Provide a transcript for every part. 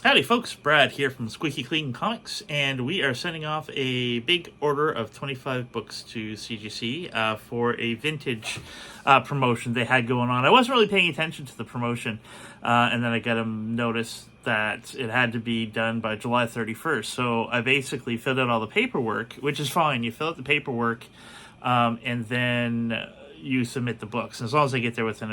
Howdy folks, Brad here from Squeaky Clean Comics, and we are sending off a big order of 25 books to CGC for a vintage promotion they had going on. I wasn't really paying attention to the promotion, and then I got a notice that it had to be done by July 31st, so I basically filled out all the paperwork, which is fine. You fill out the paperwork, and then you submit the books, and as long as they get there within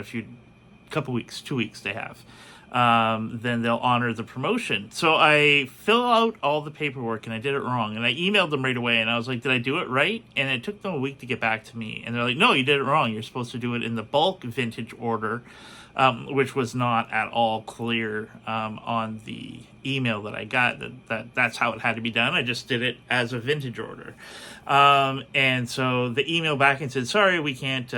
couple weeks, 2 weeks they have. Then they'll honor the promotion. So I fill out all the paperwork and I did it wrong. And I emailed them right away and I was like, did I do it right? And it took them a week to get back to me. And they're like, no, you did it wrong. You're supposed to do it in the bulk vintage order, which was not at all clear on the email that I got. That's how it had to be done. I just did it as a vintage order. And so the email back and said, sorry, we can't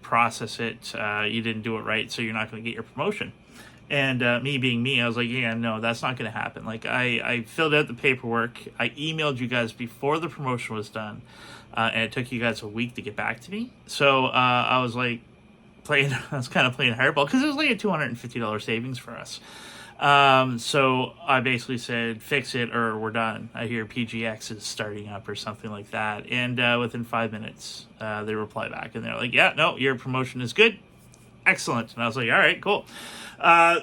process it. You didn't do it right, so you're not going to get your promotion. And me being me, I was like, yeah, no, that's not going to happen. Like, I filled out the paperwork. I emailed you guys before the promotion was done, and it took you guys a week to get back to me. So I was like, I was kind of playing hardball because it was like a $250 savings for us. So I basically said, fix it or we're done. I hear PGX is starting up or something like that. And within 5 minutes, they reply back and they're like, yeah, no, your promotion is good. Excellent. And I was like, all right, cool.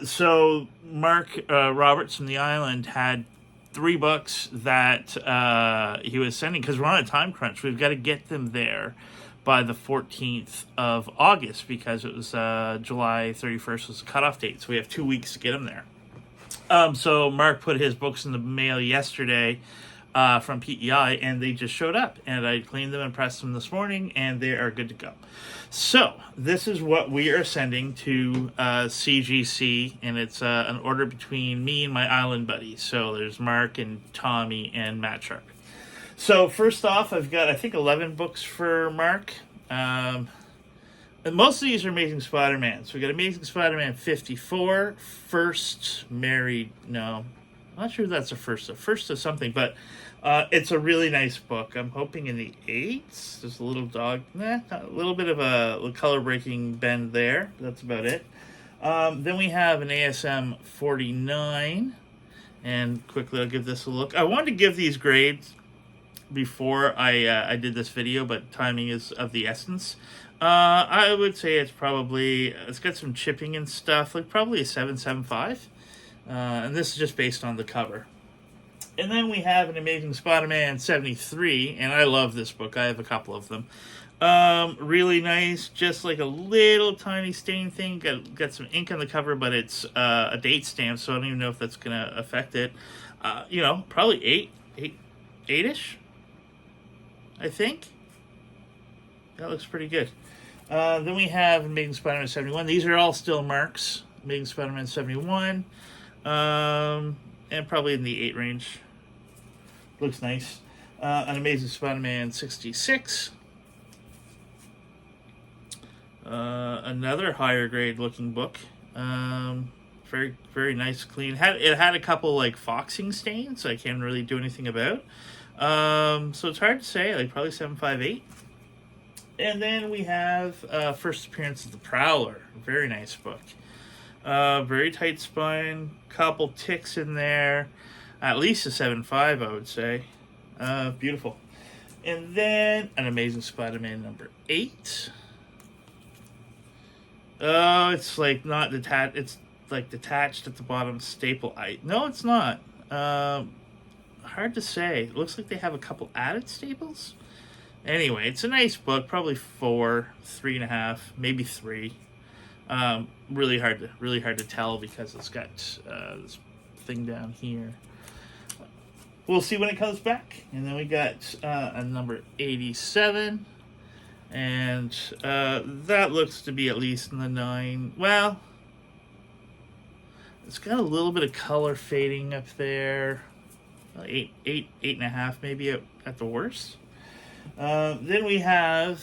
So Mark Roberts from the island had 3 books that he was sending because we're on a time crunch. We've got to get them there by the 14th of August because it was July 31st was the cutoff date. So we have 2 weeks to get them there. So Mark put his books in the mail yesterday from PEI, and they just showed up. And I cleaned them and pressed them this morning, and they are good to go. So this is what we are sending to CGC, and it's an order between me and my island buddies. So there's Mark and Tommy and Matt Sharp. So first off, I've got, I think, 11 books for Mark. And most of these are Amazing Spider-Man. So we got Amazing Spider-Man 54, First Married. No, I'm not sure if that's a first of something, but it's a really nice book. I'm hoping in the 8s. There's a little dog, a little bit of a color breaking bend there. That's about it. Then we have an ASM 49, and quickly I'll give this a look. I wanted to give these grades before I did this video, but timing is of the essence. I would say it's got some chipping and stuff, like probably a 7.75. And this is just based on the cover. And then we have an Amazing Spider-Man 73, and I love this book. I have a couple of them. Really nice, just like a little tiny stain thing. Got some ink on the cover, but it's a date stamp, so I don't even know if that's going to affect it. Probably 8-ish, I think. That looks pretty good. Then we have Amazing Spider-Man 71. These are all still Marks. Amazing Spider-Man 71. And probably in the 8 range. Looks nice. An Amazing Spider-Man 66. Another higher grade looking book. Very, very nice, clean. It had a couple like foxing stains I can't really do anything about. So it's hard to say, like probably 7.58. And then we have First Appearance of the Prowler. Very nice book. Very tight spine. Couple ticks in there. At least a 7.5, I would say. Beautiful. And then an Amazing Spider-Man number 8. Oh, it's like not detached. It's like detached at the bottom staple. No, it's not. Hard to say. It looks like they have a couple added staples. Anyway, it's a nice book, probably 4, 3.5, maybe 3. Really hard to tell because it's got this thing down here. We'll see when it comes back. And then we got a number 87, and that looks to be at least in the 9. Well, it's got a little bit of color fading up there. 8.5 maybe at the worst. Then we have,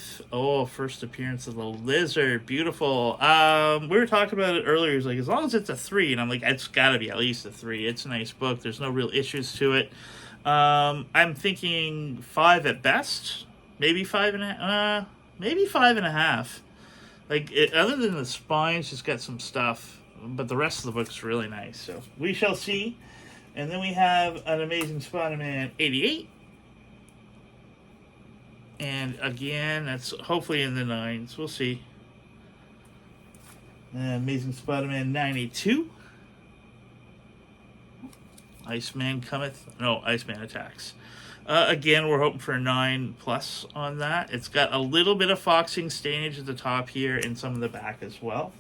First Appearance of the Lizard. Beautiful. We were talking about it earlier. He's like, as long as it's a 3. And I'm like, it's got to be at least a 3. It's a nice book. There's no real issues to it. I'm thinking 5 at best. Maybe 5.5. Maybe 5.5. Like, other than the spines, just got some stuff. but the rest of the book's really nice. So we shall see. And then we have an Amazing Spider-Man 88. And again, that's hopefully in the 9s. We'll see. Amazing Spider-Man 92. Iceman cometh. No, Iceman attacks. Again, we're hoping for a 9+ on that. It's got a little bit of foxing stainage at the top here and some of the back as well.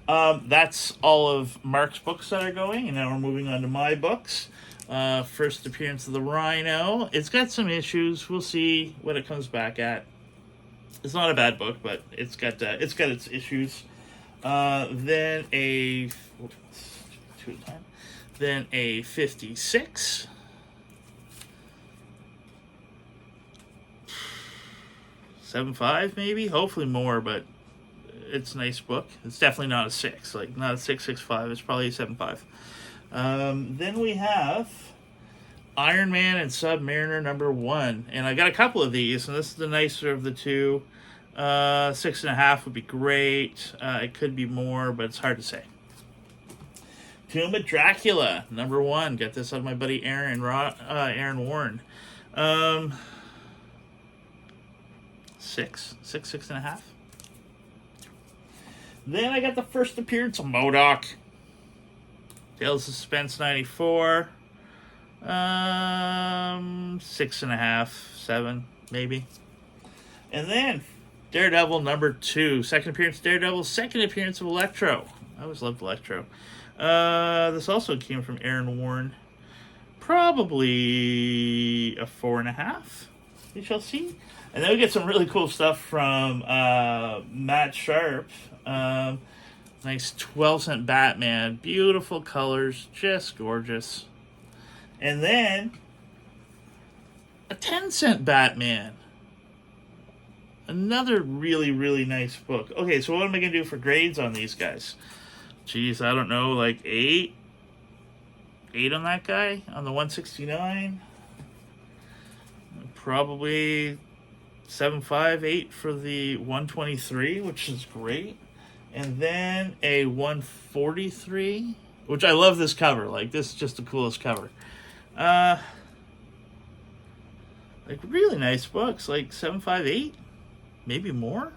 That's all of Mark's books that are going, and now we're moving on to my books. First appearance of the Rhino. It's got some issues. We'll see what it comes back at. It's not a bad book, but it's got its issues. Then a 56. $7.5 maybe, hopefully more, but it's a nice book. It's definitely not a 6, like not a 6.65. It's probably a 7.5. Then we have Iron Man and Submariner #1, and I got a couple of these, and this is the nicer of the two. 6.5 would be great. It could be more, but it's hard to say. Tomb of Dracula #1. Got this on my buddy Aaron Warren. 6.5. Then I got the first appearance of MODOK. Tales of Suspense 94. 6.5, 7 maybe. And then Daredevil #2. Second appearance of Daredevil. Second appearance of Electro. I always loved Electro. This also came from Aaron Warren. Probably a 4.5. We shall see. And then we get some really cool stuff from Matt Sharp. Nice 12-cent Batman. Beautiful colors. Just gorgeous. And then a 10-cent Batman. Another really, really nice book. Okay, so what am I going to do for grades on these guys? Jeez, I don't know, like 8? 8 on that guy? On the 169? Probably 7.5, 8 for the 123, which is great. And then a 143, which I love this cover. Like, this is just the coolest cover. Like, really nice books. Like 7.5, 8? Maybe more?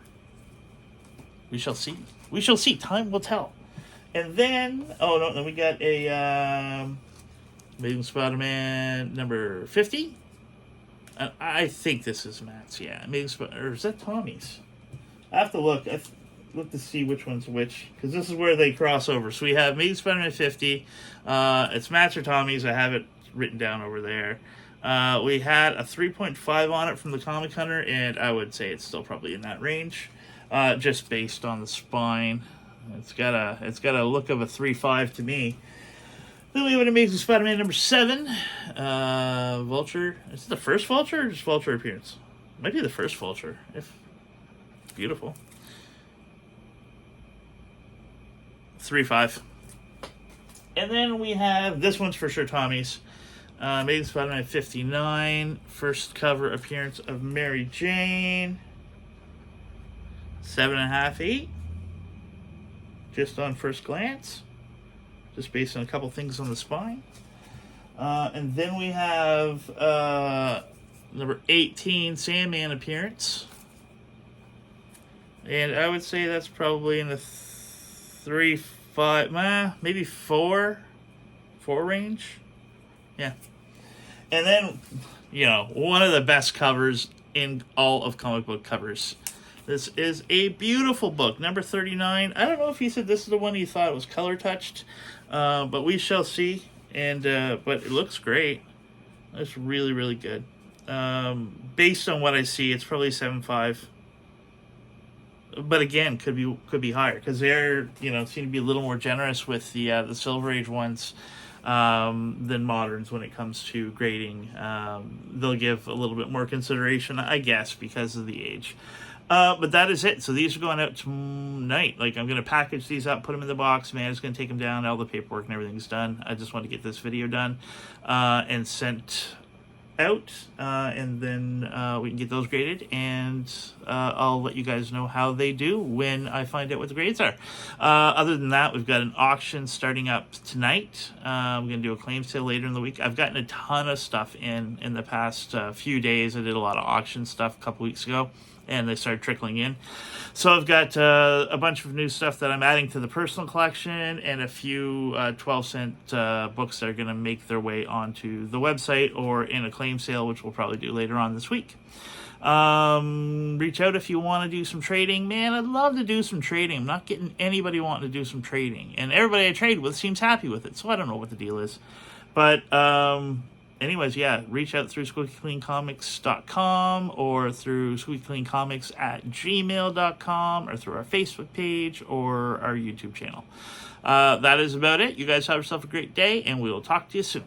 We shall see. We shall see. Time will tell. And then, then we got a Amazing Spider-Man #50. I think this is Matt's, yeah. Or is that Tommy's? I have to look. Look to see which one's which, because this is where they cross over. So we have Amazing Spider-Man 50. It's Matt's or Tommy's. I have it written down over there. We had a 3.5 on it from the Comic Hunter, and I would say it's still probably in that range, just based on the spine. It's got a look of a 3.5 to me. Then we have an Amazing Spider-Man #7. Vulture. Is it the first Vulture or just Vulture appearance? Might be the first Vulture. If beautiful. 3.5. And then we have, this one's for sure Tommy's. Amazing Spider-Man 59. First cover appearance of Mary Jane. 7.5, 8. Just on first glance. Just based on a couple things on the spine. And then we have #18, Sandman appearance. And I would say that's probably in the 3.5, maybe 4 range. Yeah. And then, one of the best covers in all of comic book covers. This is a beautiful book, #39. I don't know if he said this is the one he thought was color touched, but we shall see. And but it looks great. It's really, really good. Based on what I see, it's probably 7.5. But again, could be higher, because they're seem to be a little more generous with the Silver Age ones than moderns when it comes to grading. They'll give a little bit more consideration, I guess, because of the age. But that is it. So these are going out tonight. Like, I'm going to package these up, put them in the box. Man is going to take them down. All the paperwork and everything's done. I just want to get this video done and sent out, and then we can get those graded, and I'll let you guys know how they do when I find out what the grades are. Other than that, we've got an auction starting up tonight. I'm going to do a claim sale later in the week. I've gotten a ton of stuff in the past few days. I did a lot of auction stuff a couple weeks ago, and they started trickling in. So I've got a bunch of new stuff that I'm adding to the personal collection, and a few 12-cent books that are going to make their way onto the website or in a claim sale, which we'll probably do later on this week. Reach out if you want to do some trading. Man, I'd love to do some trading. I'm not getting anybody wanting to do some trading, and everybody I trade with seems happy with it, so I don't know what the deal is. But anyways, yeah, reach out through squeakycleancomics.com or through squeakycleancomics@gmail.com or through our Facebook page or our YouTube channel. That is about it. You guys have yourself a great day, and we will talk to you soon.